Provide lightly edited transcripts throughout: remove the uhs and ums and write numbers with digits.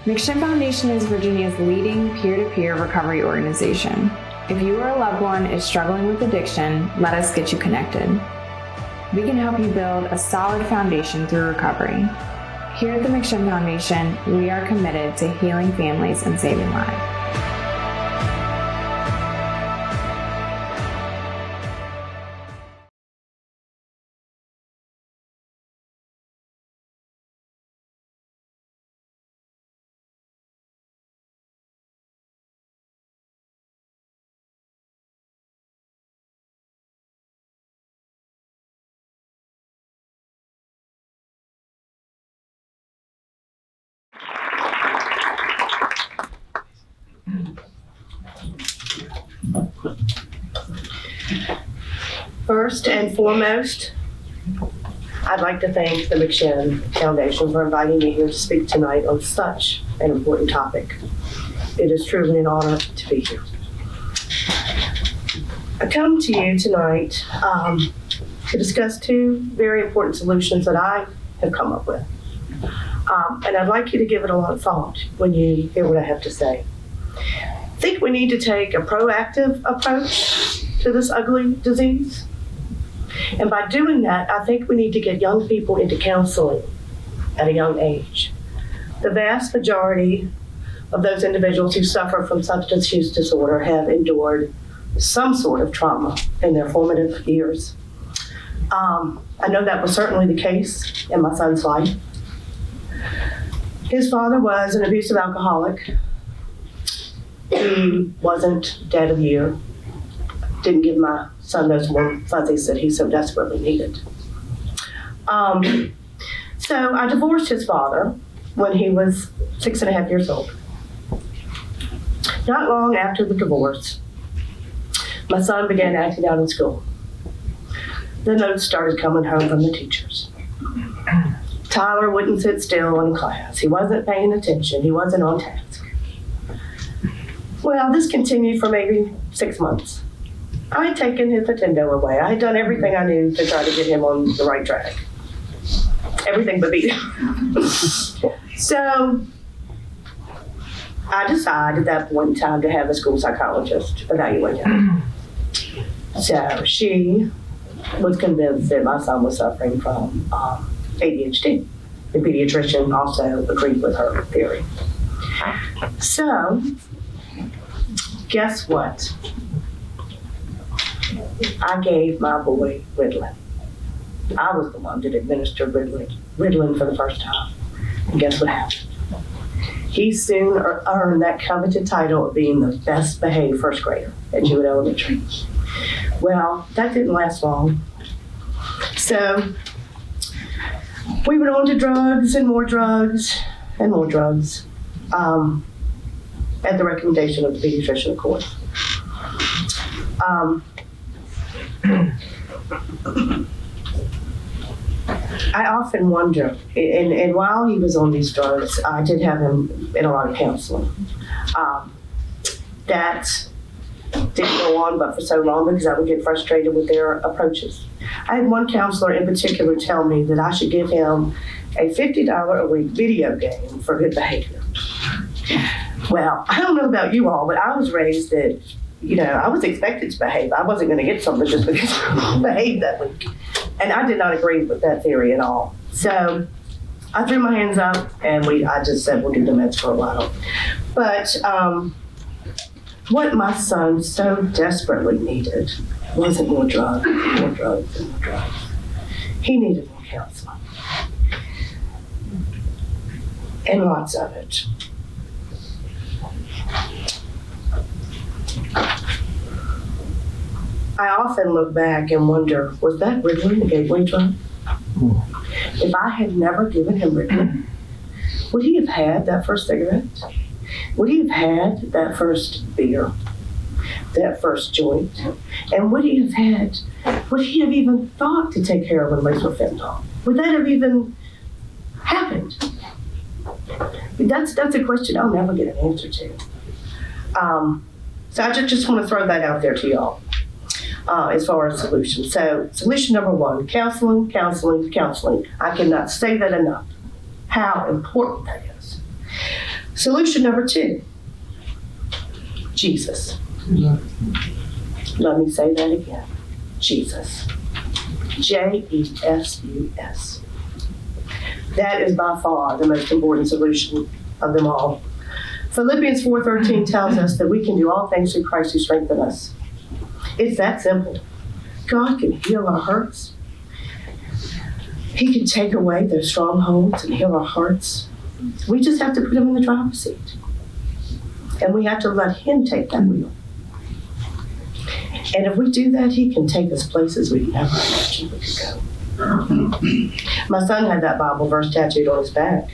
McShin Foundation is Virginia's leading peer-to-peer recovery organization. If you or a loved one is struggling with addiction, let us get you connected. We can help you build a solid foundation through recovery. Here at the McShin Foundation, we are committed to healing families and saving lives. First and foremost, I'd like to thank the McShin Foundation for inviting me here to speak tonight on such an important topic. It is truly an honor to be here. I come to you tonight to discuss two very important solutions that I have come up with. And I'd like you to give it a lot of thought when you hear what I have to say. I think we need to take a proactive approach to this ugly disease. And by doing that, I think we need to get young people into counseling at a young age. The vast majority of those individuals who suffer from substance use disorder have endured some sort of trauma in their formative years. I know that was certainly the case in my son's life. His father was an abusive alcoholic. He wasn't dead of year. Didn't give my son those warm fuzzies that he so desperately needed. So I divorced his father when he was 6.5 years old. Not long after the divorce, my son began acting out in school. The notes started coming home from the teachers. Tyler wouldn't sit still in class. He wasn't paying attention. He wasn't on task. Well, this continued for maybe 6 months. I had taken his Nintendo away. I had done everything I knew to try to get him on the right track. Everything but beat him. So I decided at that point in time to have a school psychologist evaluate him. So she was convinced that my son was suffering from ADHD. The pediatrician also agreed with her theory. So guess what? I gave my boy Ritalin. I was the one that administered Ritalin for the first time. And guess what happened? He soon earned that coveted title of being the best behaved first grader at Jewett Elementary. Well, that didn't last long. So we went on to drugs and more drugs and more drugs, at the recommendation of the pediatrician, of course. I often wonder, and while he was on these drugs, I did have him in a lot of counseling. That didn't go on but for so long because I would get frustrated with their approaches. I had one counselor in particular tell me that I should give him a $50 a week video game for good behavior. Well, I don't know about you all, but I was raised that, I was expected to behave. I wasn't going to get something just because I behaved that week. And I did not agree with that theory at all. So I threw my hands up and I just said, we'll do the meds for a while. But what my son so desperately needed wasn't more drugs, and more drugs. He needed more counseling. And lots of it. I often look back and wonder, was that Ritalin the gateway drug? If I had never given him Ritalin, would he have had that first cigarette? Would he have had that first beer? That first joint? And would he have even thought to take heroin laced with fentanyl? Would that have even happened? That's a question I'll never get an answer to. So I just want to throw that out there to y'all as far as solutions. So solution number one, counseling. I cannot say that enough, how important that is. Solution number 2, Jesus. Let me say that again. Jesus. Jesus. That is by far the most important solution of them all. Philippians 4:13 tells us that we can do all things through Christ who strengthens us. It's that simple. God can heal our hurts. He can take away those strongholds and heal our hearts. We just have to put him in the driver's seat. And we have to let him take that wheel. And if we do that, he can take us places we never imagined we could go. My son had that Bible verse tattooed on his back.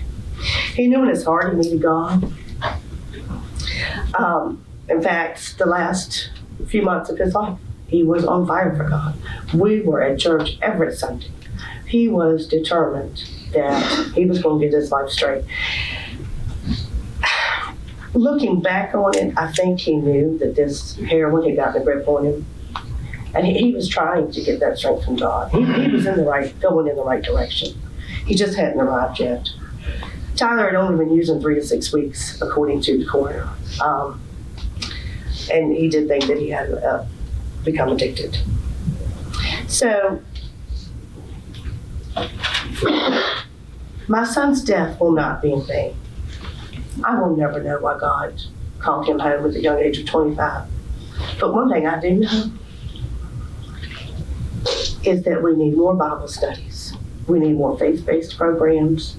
He knew in his heart he needed God. In fact, the last few months of his life, he was on fire for God. We were at church every Sunday. He was determined that he was going to get his life straight. Looking back on it, I think he knew that this heroin had gotten a grip on him. And he was trying to get that strength from God. He was going in the right direction. He just hadn't arrived yet. Tyler had only been using 3 to 6 weeks, according to the coroner. And he did think that he had become addicted. So, my son's death will not be in vain. I will never know why God called him home at the young age of 25. But one thing I do know is that we need more Bible studies. We need more faith-based programs.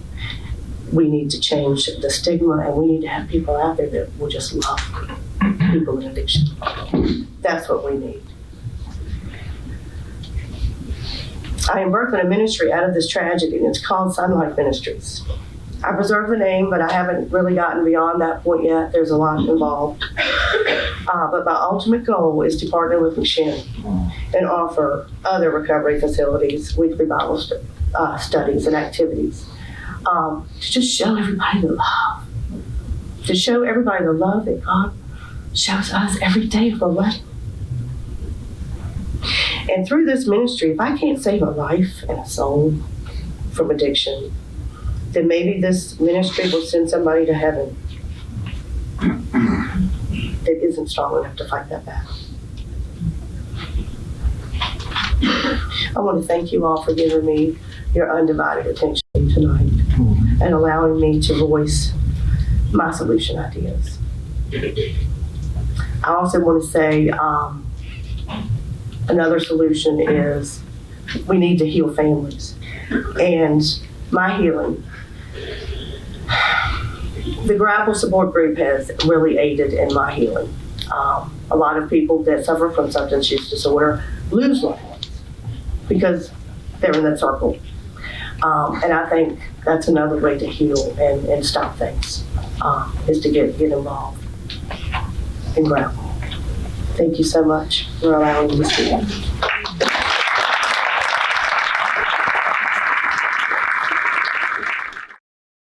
We need to change the stigma, and we need to have people out there that will just love people in addiction. That's what we need. I am birthing a ministry out of this tragedy, and it's called Sun Life Ministries. I preserve the name, but I haven't really gotten beyond that point yet. There's a lot involved. But my ultimate goal is to partner with McShin and offer other recovery facilities, weekly Bible studies and activities, to just show everybody the love. To show everybody the love that God shows us every day if we're letting. And through this ministry, if I can't save a life and a soul from addiction, then maybe this ministry will send somebody to heaven that isn't strong enough to fight that battle. I want to thank you all for giving me your undivided attention tonight and allowing me to voice my solution ideas. I also want to say another solution is we need to heal families. And my healing, the Grapple support group has really aided in my healing. A lot of people that suffer from substance use disorder lose loved ones because they're in that circle. And I think that's another way to heal and stop things, is to get involved in Grapple. Thank you so much for allowing me to speak.